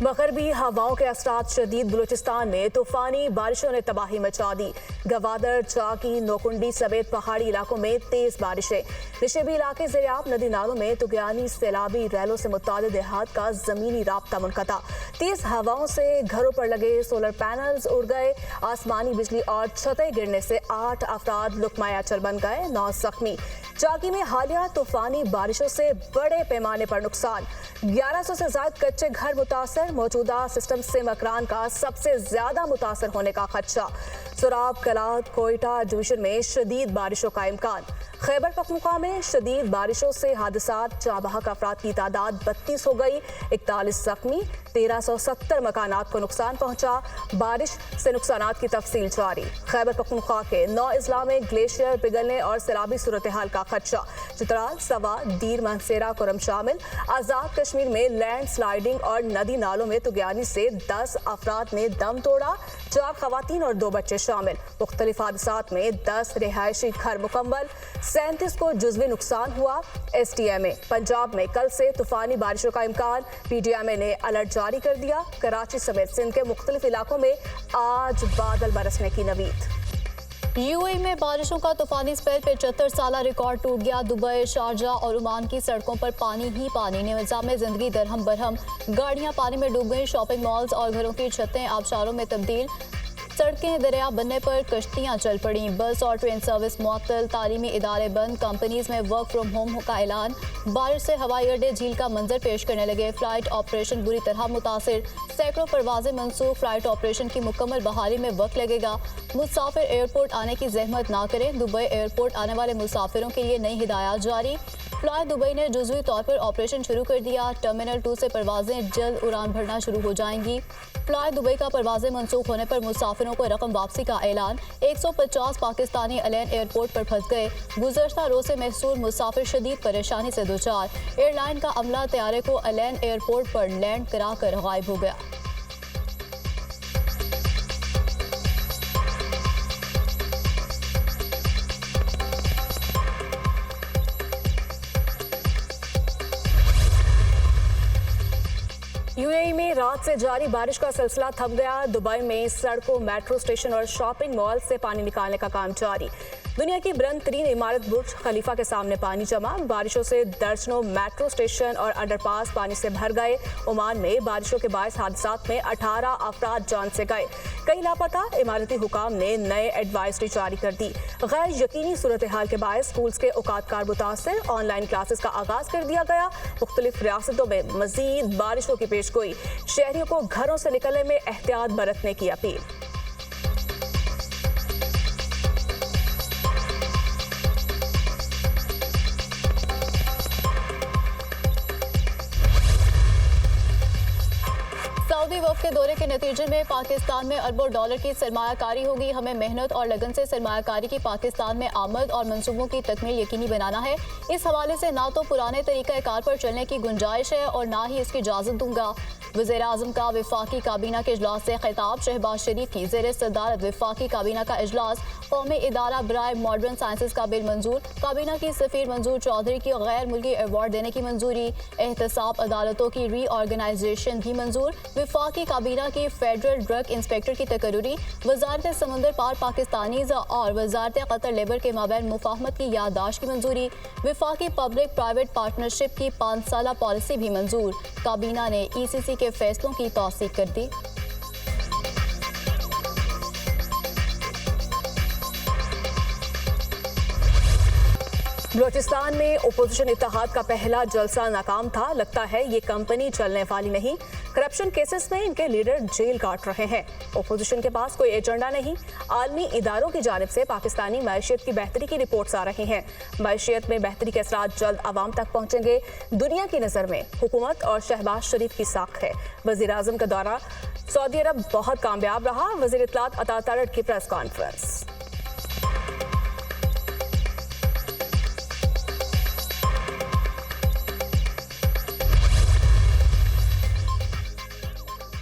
मगरबी हवाओं के असरात शदीद। बलूचिस्तान में तूफानी बारिशों ने तबाही मचा दी। गवादर, चाकी, नोकुंडी समेत पहाड़ी इलाकों में तेज बारिशें। नशेबी इलाके ज़ेरियाब। नदी नालों में तुगयानी सैलाबी रैलों से मुतादिद देहात का जमीनी राब्ता मुनक़ता। तेज हवाओं से घरों पर लगे सोलर पैनल्स उड़ गए। आसमानी बिजली और छतें गिरने से 8 अफराद लुकमाए अचल बन गए, 9 जख्मी। चाकी में हालिया तूफानी बारिशों से बड़े पैमाने पर नुकसान। 1100 से ज्यादा कच्चे घर मुतासर। मौजूदा सिस्टम से मकरान का सबसे ज्यादा मुतासर होने का खदशा। सुराब, कलात, कोयटा डिवीजन में शदीद बारिशों का इम्कान। खैबर पख्तूनख्वा में शदीद बारिशों से हादसात। जाँ-बहक अफराद की तादाद 32 हो गई, 41 जख्मी। 1370 मकानात को नुकसान पहुंचा। बारिश से नुकसानात की तफसील जारी। खैबर पख्तूनख्वा के 9 अजला में ग्लेशियर पिघलने और सैलाबी सूरत हाल का खदशा। चित्राल, सवा, दीर, मनसेरा, कुरम शामिल। आज़ाद कश्मीर में लैंड स्लाइडिंग और नदी नालों में तुगयानी से 10 अफराद ने दम तोड़ा, 4 खवातीन और 2 बच्चे शामिल। मुख्तलिफ हादसात में 10 रिहायशी घर मुकम्मल, 37 को जुज़वी नुकसान हुआ। STMA पंजाब में कल से तूफानी बारिशों का इम्कान। PDMA ने अलर्ट जारी कर दिया। कराची समेत सिंध के मुख्तलिफ इलाकों में आज बादल बरसने की नवीद। UAE में बारिशों का तूफानी स्पेल। 75 साला रिकॉर्ड टूट गया। दुबई, शारजा और ओमान की सड़कों पर पानी ही पानी। निज़ाम जिंदगी दरहम बरहम। गाड़ियां पानी में डूब गई। शॉपिंग मॉल्स और घरों की छतें आबशारों में तब्दील। सड़कें दरिया बनने पर कश्तियां चल पड़ी। बस और ट्रेन सर्विस मुअत्तल। तालीमी इदारे बंद। कंपनीज में वर्क फ्रॉम होम का ऐलान। बारिश से हवाई अड्डे झील का मंजर पेश करने लगे। फ्लाइट ऑपरेशन बुरी तरह मुतासिर। सैकड़ों परवाजें मनसूख। फ्लाइट ऑपरेशन की मुकम्मल बहाली में वक्त लगेगा। मुसाफिर एयरपोर्ट आने की जहमत ना करें। दुबई एयरपोर्ट आने वाले मुसाफिरों के लिए नई हिदायत जारी। फ्लाई दुबई ने जुज़वी तौर पर ऑपरेशन शुरू कर दिया। टर्मिनल 2 से परवाजें जल्द उड़ान भरना शुरू हो जाएंगी। फ्लाई दुबई का परवाजें मनसूख होने पर मुसाफिरों को रकम वापसी का ऐलान। 150 पाकिस्तानी अलेन एयरपोर्ट पर फंस गए। गुज़श्ता रोज़ से महसूर मुसाफिर शदीद परेशानी से दो-चार। एयरलाइन का अमला तैयारे को अलेन एयरपोर्ट पर लैंड कराकर गायब हो गया। UAE में रात से जारी बारिश का सिलसिला थम गया। दुबई में सड़कों, मेट्रो स्टेशन और शॉपिंग मॉल से पानी निकालने का काम जारी। दुनिया की बुलंद तरीन इमारत बुर्ज खलीफा के सामने पानी जमा। बारिशों से दर्जनों मेट्रो स्टेशन और अंडरपास पानी से भर गए। ओमान में बारिशों के बायस हादसात में 18 अफराद जान से गए, कई लापता। इमारती हुकाम ने नए एडवाइजरी जारी कर दी। गैर यकीनी सूरत हाल के बायस स्कूल्स के औकातकार मुतासर। ऑनलाइन क्लासेस का आगाज कर दिया गया। मुख्तलिफ रियासतों में मजीद बारिशों की पेशगोई। शहरियों को घरों से निकलने में एहतियात बरतने की अपील। सऊदी वफ़द के दौरे के नतीजे में पाकिस्तान में अरबों डॉलर की सरमायाकारी होगी। हमें मेहनत और लगन से सरमायाकारी की पाकिस्तान में आमद और मंसूबों की तकमील यकीनी बनाना है। इस हवाले से ना तो पुराने तरीक़ाकार पर चलने की गुंजाइश है और ना ही इसकी इजाज़त दूंगा। वज़ीर-ए-आज़म का वफाकी काबीना के इजलास से खिताब। शहबाज शरीफ की ज़ेर सदारत वफाकी काबीना का इजलास। कौमी इदारा बराए मॉडर्न साइंसेस का बिल मंजूर। काबीना की सफ़ीर मंजूर चौधरी की गैर मुल्की अवार्ड देने की मंजूरी। एहतसाब अदालतों की रीऑर्गेनाइजेशन भी मंजूर। वफाकी काबीना की फेडरल ड्रग इंस्पेक्टर की तकर्री। वजारत समंदर पार पाकिस्तानीज़ और वजारत कतर लेबर के माबैन मुफाहमत की याददाश्त की मंजूरी। वफाकी पब्लिक प्राइवेट पार्टनरशिप की 5 साला पॉलिसी भी मंजूर। काबीना ने ECC के फैसलों की तौसीक कर दी। बलूचिस्तान में ओपोजिशन इत्तेहाद का पहला जलसा नाकाम था। लगता है ये कंपनी चलने वाली नहीं। करप्शन केसेस में इनके लीडर जेल काट रहे हैं। ओपोजिशन के पास कोई एजेंडा नहीं। आलमी इदारों की जानिब से पाकिस्तानी मैशियत की बेहतरी की रिपोर्ट्स आ रही हैं। मैशियत में बेहतरी के असरात जल्द आवाम तक पहुंचेंगे। दुनिया की नज़र में हुकूमत और शहबाज शरीफ की साख है। वज़ीर आज़म का दौरा सऊदी अरब बहुत कामयाब रहा। वज़ीर इत्तलात अता तलड़ की प्रेस कॉन्फ्रेंस।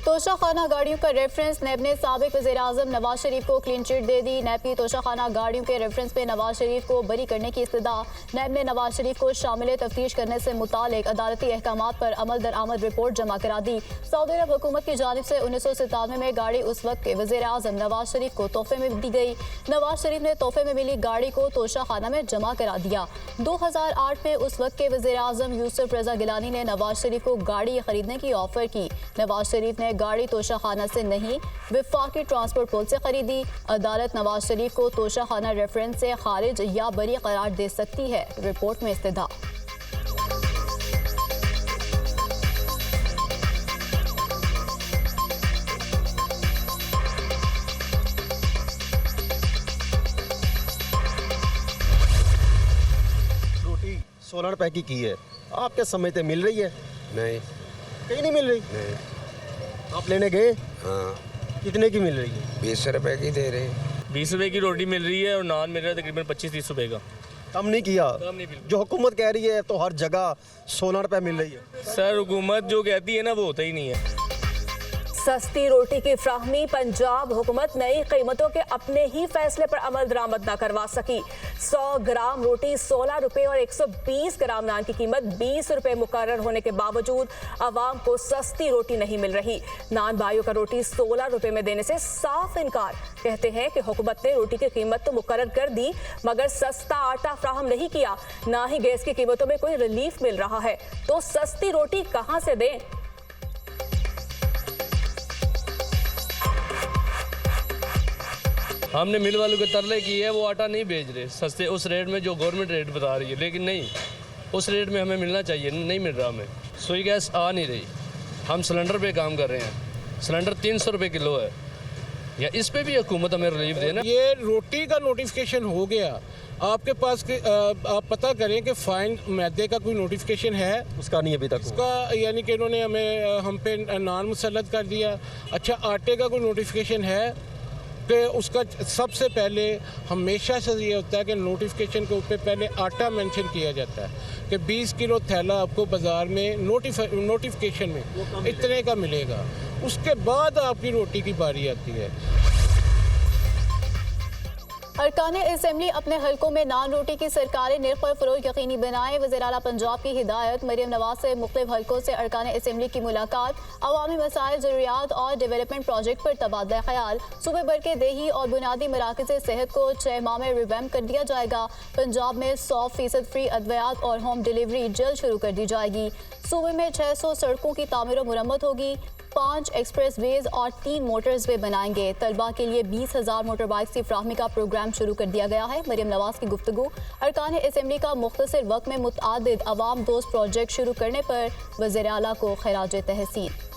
तो तोशाखाना गाड़ियों का रेफरेंस नैब ने साबिक वज़ीर-ए-आज़म नवाज शरीफ को क्लीन चिट दे दी। नैब की तोशाखाना गाड़ियों के रेफरेंस पे नवाज शरीफ को बरी करने की इस्तदा। नैब ने नवाज शरीफ को शामिल तफ्तीश करने से मुतालिक अदालती अहकामात पर अमल दरामद रिपोर्ट जमा करा दी। सऊदी अरब हुकूमत की जानिब से 1997 में गाड़ी उस वक्त के वज़ीर-ए-आज़म नवाज शरीफ को तोहफे में दी गई। नवाज शरीफ ने तोहफे में मिली गाड़ी को तोशाखाना में जमा करा दिया। 2008 में उस वक्त के वज़ीर-ए-आज़म यूसुफ रज़ा गिलानी ने नवाज शरीफ को गाड़ी खरीदने की ऑफर की। नवाज शरीफ ने गाड़ी तोशाखाना से नहीं वफाकी ट्रांसपोर्ट पुल से खरीदी। अदालत नवाज शरीफ को तोशाखाना रेफरेंस से खारिज या बरी करार दे सकती है, रिपोर्ट में इस्तदा। रोटी 16 रुपए की है, आपके समझते मिल रही है? नहीं कहीं नहीं मिल रही। नहीं। आप लेने गए? हाँ, कितने की मिल रही है? 20 रुपए की दे रहे हैं। 20 रुपए की रोटी मिल रही है और नान मिल रहा है तकरीबन 25-30 रुपए का। कम नहीं किया? कम नहीं, बिल्कुल। जो हुकूमत कह रही है तो हर जगह 16 रुपए मिल रही है। सर हुकूमत जो कहती है ना वो होता ही नहीं है। सस्ती रोटी की फ्राहमी पंजाब हुकूमत नई कीमतों के अपने ही फैसले पर अमल दरामद न करवा सकी। 100 ग्राम रोटी 16 रुपए और 120 ग्राम नान की कीमत 20 रुपए मुकर्रर होने के बावजूद आवाम को सस्ती रोटी नहीं मिल रही। नान भाइयों का रोटी 16 रुपए में देने से साफ इनकार। कहते हैं कि हुकूमत ने रोटी की कीमत तो मुकर्रर कर दी मगर सस्ता आटा फ्राहम नहीं किया। ना ही गैस की कीमतों में कोई रिलीफ मिल रहा है, तो सस्ती रोटी कहां से दें? हमने मिल वालों के तरले की है, वो आटा नहीं भेज रहे सस्ते उस रेट में जो गवर्नमेंट रेट बता रही है, लेकिन नहीं उस रेट में हमें मिलना चाहिए, नहीं मिल रहा हमें। सुई गैस आ नहीं रही, हम सिलेंडर पे काम कर रहे हैं, सिलेंडर 300 रुपये किलो है, या इस पे भी हुकूमत हमें रिलीफ देना। ये रोटी का नोटिफिकेशन हो गया, आपके पास आप पता करें कि फाइन मैदे का कोई नोटिफिकेशन है? उसका नहीं अभी तक हुआ। उसका यानी कि इन्होंने हम पे नान मुसल्लत कर दिया। अच्छा, आटे का कोई नोटिफिकेशन है कि उसका सबसे पहले हमेशा से ये होता है कि नोटिफिकेशन के ऊपर पहले आटा मेंशन किया जाता है कि 20 किलो थैला आपको बाज़ार में नोटिफिकेशन में इतने का मिलेगा, उसके बाद आपकी रोटी की बारी आती है। अरकान असेंबली अपने हलकों में नान रोटी की सरकारी निर्ख पर फरोग यकीनी बनाए। वज़ीर आला पंजाब की हिदायत। मरियम नवाज से मुख्तलिफ हलकों से अरकान असेंबली की मुलाकात। अवामी मसाइल, ज़रूरियात और डेवलपमेंट प्रोजेक्ट पर तबादला ख्याल। सूबे भर के देही और बुनियादी मराकज़ सेहत को 6 माह में रिवैम्प कर दिया जाएगा। पंजाब में 100% फ्री अद्वियात और होम डिलीवरी जल्द शुरू कर दी जाएगी। सूबे में 600 सड़कों की तामीर व मुरम्मत होगी। 5 एक्सप्रेस वेज और 3 मोटर्स वे बनाएंगे। तलबा के लिए 20,000 मोटर बाइक की फ्राहमी का प्रोग्राम शुरू कर दिया गया है। मरियम नवाज की गुफ्तगू। अरकान असेंबली का मुख्तसर वक्त में मुतअद्दिद अवाम दोस्त प्रोजेक्ट शुरू करने पर वज़ीर आला को खराज तहसीन।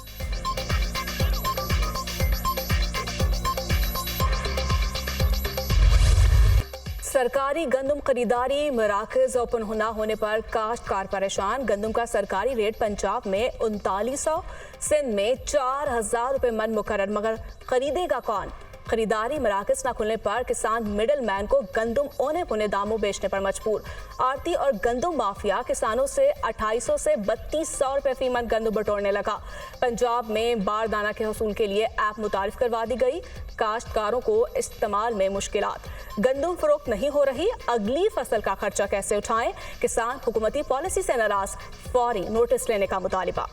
सरकारी गंदम खरीदारी मराकज ओपन न होने पर काश्तकार परेशान। गंदम का सरकारी रेट पंजाब में 3900, सिंध में 4000 रुपए मन मुकर्रर, मगर खरीदेगा कौन? खरीदारी मराकज न खुलने पर किसान मिडल मैन को गंदम औने पौने दामों बेचने पर मजबूर। आरती और गंदम माफिया किसानों से 2800 से 3200 रुपए फी मन गंदम बटोरने लगा। पंजाब में बारदाना के हसूल के लिए ऐप मुतारिफ करवा दी गई। काश्तकारों को इस्तेमाल में मुश्किलात। गंदम फरोख्त नहीं हो रही, अगली फसल का खर्चा कैसे उठाएं? किसान हुकूमती पॉलिसी से नाराज, फौरी नोटिस लेने का मुतालिबा।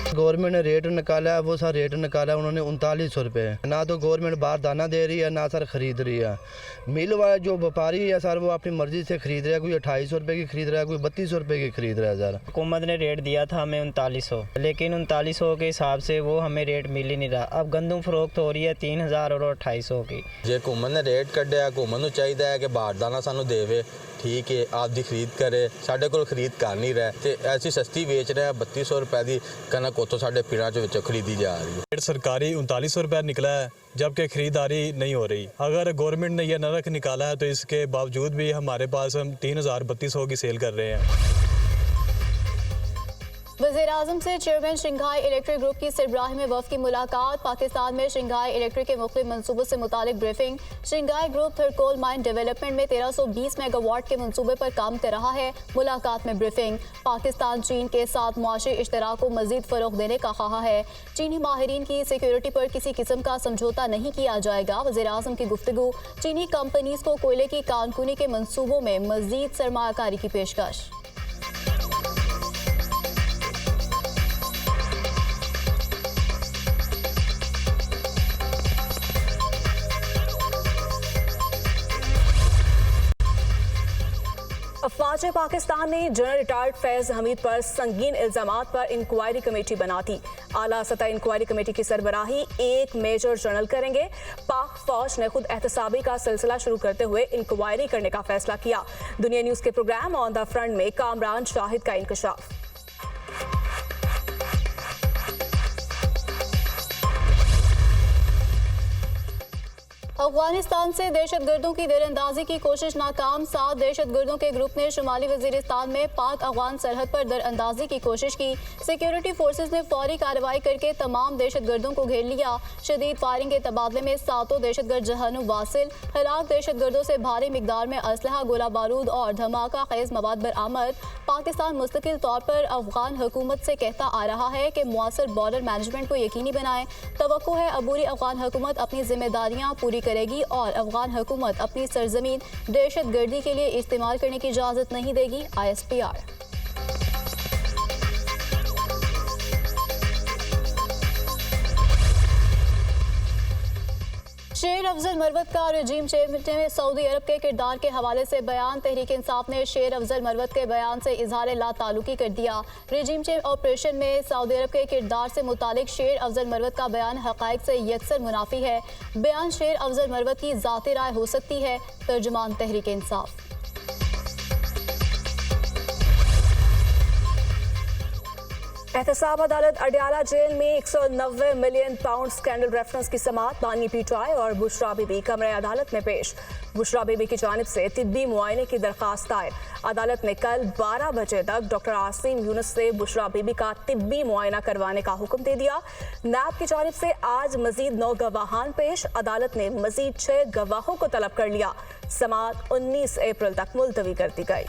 गवर्नमेंट ने रेट निकाला है, वो सर रेट निकाला है उन्होंने 3900 रुपये। ना तो गवर्नमेंट बाहर दाना दे रही है, ना सर खरीद रही है। मिल वाला जो व्यापारी है सर वो अपनी मर्जी से खरीद रहा है, कोई 2800 रुपये की खरीद रहा है, कोई 3200 रुपये की खरीद रहा है। सर हुकूमत ने रेट दिया था हमें 3900, लेकिन 3900 के हिसाब से वो हमें रेट मिल ही नहीं रहा। अब गंदम फरोख्त हो रही है 3000 और 2800 की। जे हुकूमत ने रेट कढ़िया, हुकूमत को चाहिए कि बाहर दाना सानू देवे, ठीक है आपकी खरीद करे, साढ़े को खरीद कर नहीं रहा तो ऐसी सस्ती बेच रहे हैं। 3200 रुपए की कनक उतों साढ़े पिंडों के खरीदी जा रही है। रेट सरकारी 3900 रुपये निकला है, जबकि खरीदारी नहीं हो रही। अगर गवर्नमेंट ने यह नरक निकाला है तो इसके बावजूद भी हमारे पास हम 3000 3200 की सेल कर रहे हैं। वज़ीर-ए-आज़म से चेयरमैन शंघाई इलेक्ट्रिक ग्रुप की सरबराही में वफ़द की मुलाकात। पाकिस्तान में शंघाई इलेक्ट्रिक के मुख्तलिफ मनसूबों से मुतालिक briefing. Shanghai group third coal mine development में 1320 मेगावाट के मनसूबे पर काम कर रहा है। मुलाकात में ब्रीफिंग। पाकिस्तान चीन के साथ मुआशी इश्तराक को मज़ीद फ़रोग़ देने का ख्वाहा है। चीनी माहिरीन की सिक्योरिटी पर किसी किस्म का समझौता नहीं किया जाएगा। वज़ीर-ए-आज़म की गुफ्तगू। चीनी कंपनीज़ को कोयले की कानकुनी के मनसूबों में मज़ीद सरमायाकारी की पेशकश। अफवाज पाकिस्तान ने जनरल रिटायर्ड फैज़ हमीद पर संगीन इल्जामात पर इंक्वायरी कमेटी बना दी। आला सतह इंक्वायरी कमेटी की सरबराही एक मेजर जनरल करेंगे। पाक फौज ने खुद एहतसाबी का सिलसिला शुरू करते हुए इंक्वायरी करने का फैसला किया। दुनिया न्यूज़ के प्रोग्राम ऑन द फ्रंट में कामरान शाहिद का इंकशाफ। अफगानिस्तान से दहशतगर्दों की दरअंदाजी की कोशिश नाकाम। 7 दहशतगर्दों के ग्रुप ने शुमाली वजीरिस्तान में पाक अफगान सरहद पर दरअंदाजी की कोशिश की। सिक्योरिटी फोर्सेस ने फौरी कार्रवाई करके तमाम दहशतगर्दों को घेर लिया। शदीद फायरिंग के तबादले में 7 दहशतगर्द जहन्नुम वासिल। हलाक दहशतगर्दों से भारी मिकदार में असलहा, गोला बारूद और धमाका खेज मवाद बरामद। पाकिस्तान मुस्तकिल तौर पर अफगान हुकूमत से कहता आ रहा है कि मुआसर बॉर्डर मैनेजमेंट को यकीनी बनाए। तवक्को है अबूरी अफगान हुकूमत अपनी जिम्मेदारियां पूरी करेगी और अफगान हुकूमत अपनी सरजमीन दहशत गर्दी के लिए इस्तेमाल करने की इजाज़त नहीं देगी। ISPR। शेर अफजल मरवत का रजीम चेंज में सऊदी अरब के किरदार के हवाले से बयान। तहरीक इंसाफ ने शेर अफजल मरवत के बयान से इजहार ला ताल्लुकी कर दिया। रजीम चेंज ऑपरेशन में सऊदी अरब के किरदार से मुतालिक शेर अफजल मरवत का बयान हक़ाइक़ से यकसर मुनाफी है। बयान शेर अफजल मरवत की ज़ाती राय हो सकती है। तर्जुमान तहरीक इंसाफ। एहतसाब अदालत अडयाला जेल में 190 मिलियन पाउंड स्कैंडल रेफरेंस की समाअत। बानी पीटाई और बुशरा बीबी कमरे अदालत में पेश। बुशरा बीबी की जानिब से तिब्बी मुआयने की दरख्वास्त दायर। अदालत ने कल 12 बजे तक डॉक्टर आसिम यूनुस से बुशरा बीबी का तिब्बी मुआयना करवाने का हुक्म दे दिया। नैब की जानिब से आज मजीद 9 गवाहान पेश। अदालत ने मजीद 6 गवाहों को तलब कर लिया। समाअत 19 अप्रैल तक मुलतवी कर दी गई।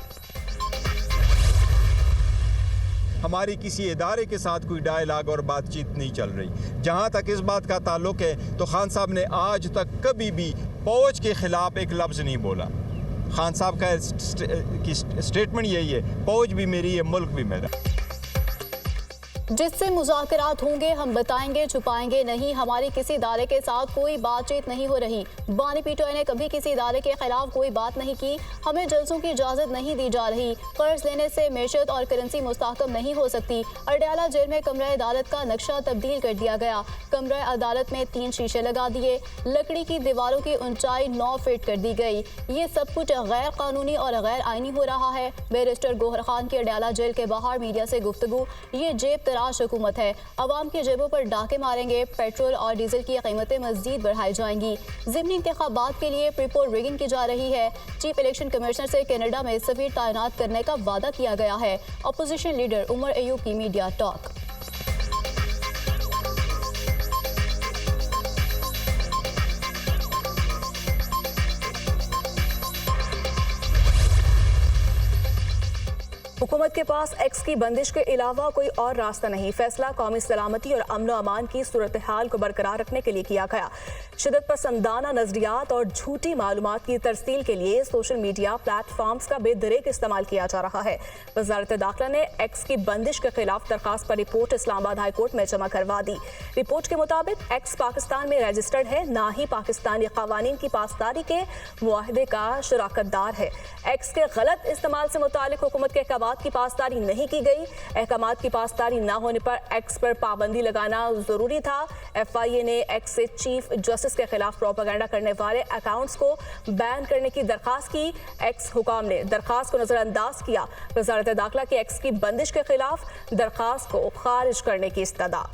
हमारी किसी इदारे के साथ कोई डायलॉग और बातचीत नहीं चल रही। जहाँ तक इस बात का ताल्लुक है तो खान साहब ने आज तक कभी भी फौज के ख़िलाफ़ एक लफ्ज़ नहीं बोला। खान साहब का स्टेटमेंट यही है, फौज भी मेरी है, मुल्क भी मेरा। जिससे मुज़ाकरात होंगे हम बताएंगे, छुपाएंगे नहीं। हमारी किसी इदारे के साथ कोई बातचीत नहीं हो रही। बानी पीटोई ने कभी किसी इदारे के खिलाफ कोई बात नहीं की। हमें जलसों की इजाज़त नहीं दी जा रही। कर्ज लेने से मेशत और करेंसी मुस्तहकम नहीं हो सकती। अडयाला जेल में कमरा अदालत का नक्शा तब्दील कर दिया गया। कमरा अदालत में 3 शीशे लगा दिए। लकड़ी की दीवारों की ऊंचाई 9 फीट कर दी गई। ये सब कुछ गैर कानूनी और गैर आइनी हो रहा है। बैरिस्टर गोहर खान की अडयाला जेल के बाहर मीडिया से गुफ्तगू। ये जेब तराश हुकूमत है। अवाम की जेबों पर डाके मारेंगे। पेट्रोल और डीजल की कीमतें मजीद बढ़ाई जाएंगी। ज़िमनी इंतखाबात के लिए प्रीपोल रिगिंग की जा रही है। चीफ इलेक्शन कमिश्नर से कनाडा में सफीर तैनात करने का वादा किया गया है। अपोजिशन लीडर उमर अयूब की मीडिया टॉक। हुकूमत के पास एक्स की बंदिश के अलावा कोई और रास्ता नहीं। फैसला कौमी सलामती और अमन अमान की सूरत हाल को बरकरार रखने के लिए किया गया। शिदत पसंदाना नजरियात और झूठी मालूमात की तरसील के लिए सोशल मीडिया प्लेटफॉर्म्स का बेदरेक इस्तेमाल किया जा रहा है। वजारत दाखिला ने एक्स की बंदिश के खिलाफ दरखास्त पर रिपोर्ट इस्लामाबाद हाई कोर्ट में जमा करवा दी। रिपोर्ट के मुताबिक एक्स पाकिस्तान में रजिस्टर्ड है, ना ही पाकिस्तानी कावानीन की पासदारी के मुआहदे का शराकतदार है। एक्स के गलत इस्तेमाल से मुतालिक हुकूमत के अहकामात की पासदारी नहीं की गई। अहकामात की पासदारी न होने पर एक्स पर पाबंदी लगाना जरूरी था। FIA ने एक्स से चीफ जस्टिस के खिलाफ प्रोपेगेंडा करने वाले अकाउंट्स को बैन करने की दरखास्त की। एक्स हुकाम ने दरखास्त को नजरअंदाज किया। वजारत दाखिला की एक्स की बंदिश के खिलाफ दरखास्त को खारिज करने की इस्तदा।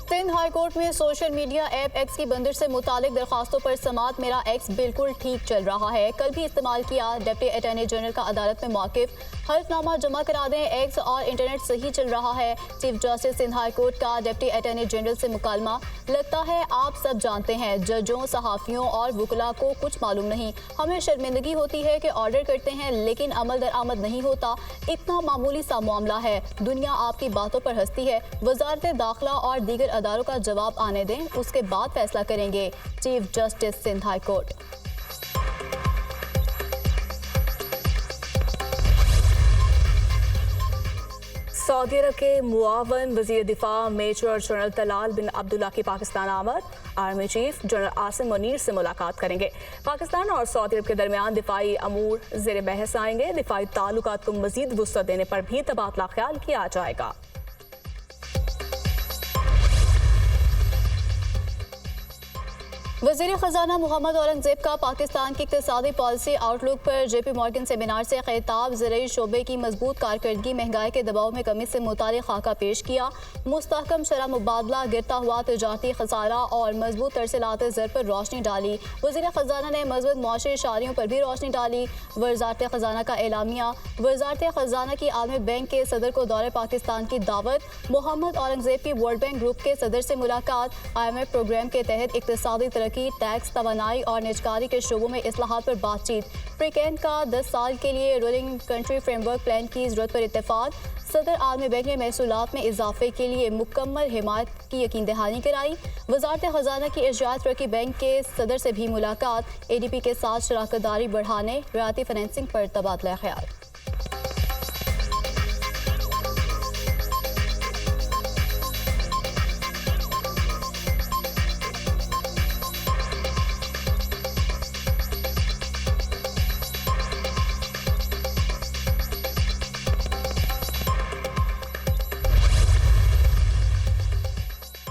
सिंध हाई कोर्ट में सोशल मीडिया ऐप एक्स की बंदिश से मुतालिक दरखास्तों पर समात मेरा एक्स बिल्कुल ठीक चल रहा है कल भी इस्तेमाल किया। डिप्टी अटॉर्नी जनरल का अदालत में मौकिफ, हल्फनामा जमा करा दें, एक्स और इंटरनेट सही चल रहा है। Chief justice Sindh high court का डिप्टी अटॉर्नी जनरल से मुकालमा, लगता है आप सब जानते हैं जजों, सहाफ़ियों और वकला को कुछ मालूम नहीं। हमें शर्मिंदगी होती है कि ऑर्डर करते हैं लेकिन अमल दरामद नहीं होता। इतना मामूली सा मामला है, दुनिया आपकी बातों पर हंसती है। वजारत दाखिला और दीगर अदारों का जवाब आने दें, उसके बाद फैसला करेंगे। Chief justice Sindh high court. Saudi Arab के मुआवन वज़ीर दिफा major general Talal bin Abdullah की पाकिस्तान आमद, army chief general Asim Munir से मुलाकात करेंगे। पाकिस्तान और सऊदी अरब के दरमियान दिफाई अमूर ज़ेर बहस आएंगे। दिफाई ताल्लुकात को मज़ीद वुसअत देने पर भी तबादला ख्याल किया जाएगा। वज़ीर ख़जाना मोहम्मद औरंगज़ेब का पाकिस्तान की इक़्तिसादी पॉलिसी आउटलुक पर JP मॉर्गन सेमिनार से खिताब, ज़राई शोबे की मजबूत कारकर्दगी, महंगाई के दबाव में कमी से मुतालिक खाका पेश किया। मुस्तहकम शरह मुबादला, गिरता हुआ तजारती खसारा और मजबूत तरसीलात ज़र पर रोशनी डाली। वज़ीर ख़जाना ने मजबूत मुआशी इशारियों पर भी रोशनी डाली। वज़ारत ख़जाना का एलामिया, वज़ारत ख़जाना की आलमी बैंक के सदर को दौरे पाकिस्तान की दावत। मोहम्मद औरंगज़ेब की वर्ल्ड बैंक ग्रुप के सदर से मुलाकात। IMF प्रोग्राम के तहत इक़्तिसादी की टैक्स, तवानाई और निजकारी के शोबों में इस्लाहात पर बातचीत। प्रिकेन का 10 साल के लिए रोलिंग कंट्री फ्रेमवर्क प्लान की जरूरत पर इत्तेफाक। सदर आलमी बैंक ने महसूलात में इजाफे के लिए मुकम्मल हिमायत की यकीन दहानी कराई। वज़ारत ख़जाना की एशियाई तरक्की बैंक के सदर से भी मुलाकात। ADP के साथ शराकतदारी बढ़ाने, रियायती फाइनेंसिंग पर तबादला ख्याल।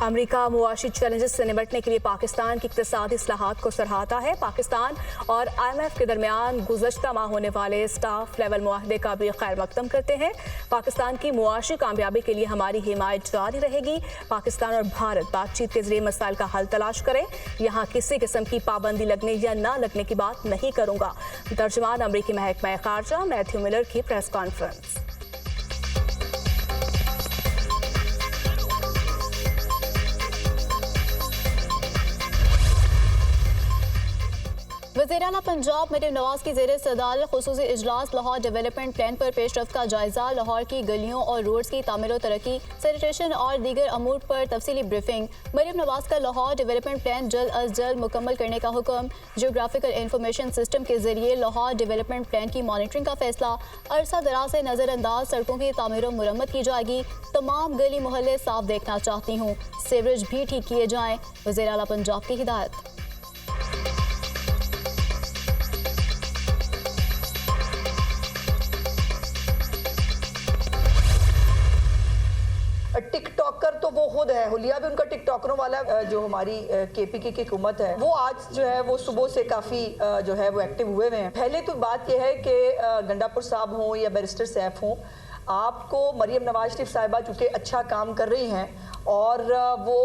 अमेरिका मुआशी चैलेंजेस से निपटने के लिए पाकिस्तान की इक़्तिसादी इस्लाहात को सराहता है। पाकिस्तान और IMF के दरमियान गुज़श्ता माह होने वाले स्टाफ लेवल मुआहदे का भी खैर मकदम करते हैं। पाकिस्तान की मुआशी कामयाबी के लिए हमारी हिमायत जारी रहेगी। पाकिस्तान और भारत बातचीत के जरिए मसाइल का हल तलाश करें। यहाँ किसी किस्म की पाबंदी लगने या ना लगने की बात नहीं करूँगा। तर्जुमान अमरीकी महकमा खारजा मैथ्यू मिलर की प्रेस कॉन्फ्रेंस। वज़ीर आला पंजाब मरीम नवाज की ज़ेर सदारत ख़ुसूसी इजलास, लाहौर डेवलपमेंट प्लान पर पेशरफ्त का जायजा। लाहौर की गलियों और रोड्स की तामीर और तरक्की, सैनिटेशन और दीगर अमूर पर तफसीली ब्रीफिंग। मरीम नवाज का लाहौर डेवलपमेंट प्लान जल्द अज जल्द मुकम्मल करने का हुक्म। जियोग्राफिकल इंफॉर्मेशन सिस्टम के जरिए लाहौर डेवलपमेंट प्लान की मॉनिटरिंग का फैसला। अरसा दराज से नज़रअंदाज सड़कों की तामीर और मुरम्मत की जाएगी। तमाम गली मोहल्ले साफ देखना चाहती हूँ, सीवरेज भी ठीक किए जाएँ। वज़ीर आला पंजाब की हिदायत। टिकटॉकर तो वो खुद है, हुलिया भी उनका टिकटॉकरों वाला। जो हमारी KPK की हुकूमत है वो आज जो है वो सुबह से काफ़ी जो है वो एक्टिव हुए हुए हैं। पहले तो बात यह है कि गंडापुर साहब हों या बैरिस्टर सैफ हों, आपको मरियम नवाज शरीफ साहिबा चूँकि अच्छा काम कर रही हैं और वो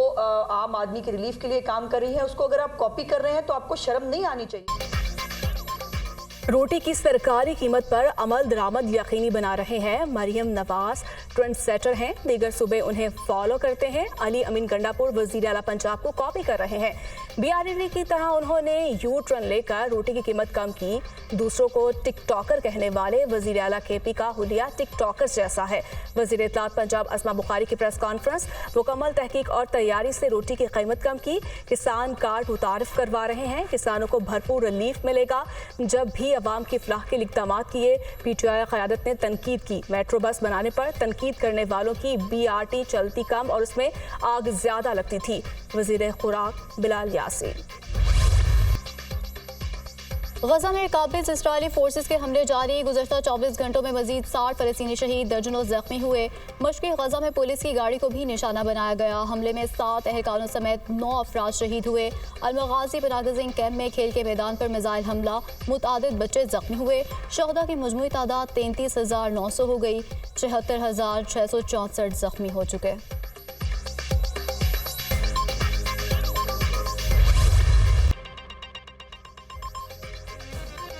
आम आदमी के रिलीफ के लिए काम कर रही हैं, उसको अगर आप कॉपी कर रहे हैं तो आपको शर्म नहीं आनी चाहिए। रोटी की सरकारी कीमत पर अमल दरामद यकीनी बना रहे हैं। मरियम नवाज ट्रेंड सेटर हैं, दीगर सूबे उन्हें फॉलो करते हैं। अली अमीन गंडापुर वज़ीर आला पंजाब को कॉपी कर रहे हैं। BRD की तरह उन्होंने यू टर्न लेकर रोटी की कीमत कम की। दूसरों को टिकटॉकर कहने वाले वज़ीर आला KP का हुलिया टिकटॉकर जैसा है। वज़ीर इत्तलात पंजाब अस्मा बुखारी की प्रेस कॉन्फ्रेंस, मुकम्मल तहकीक और तैयारी से रोटी की कीमत कम की। किसान कार्ड मुतारिफ करवा रहे हैं, किसानों को भरपूर रिलीफ मिलेगा। जब भी अवाम की फलाह के इक़दामात किए। PTI क़यादत ने तनकीद की। मेट्रो बस बनाने पर तनकीद करने वालों की BRT चलती कम और उसमें आग ज़्यादा लगती थी। वज़ीर खुराक बिलाल यासीन। गजा में काबिज इसराइली फोर्सेस के हमले जारी। गुज़श्ता 24 घंटों में मजीद 60 फ़लस्तीनी शहीद, दर्जनों जख्मी हुए। मशक़ी गजा में पुलिस की गाड़ी को भी निशाना बनाया गया। हमले में 7 एहलकारों समेत 9 अफराद शहीद हुए। अलमगाज़ी पनागज़िंग कैंप में खेल के मैदान पर मिसाइल हमला, मुतअद्दिद बच्चे जख्मी हुए। शहदा की मजमूई तादाद 33,900 हो गई। 76,664 जख्मी हो चुके।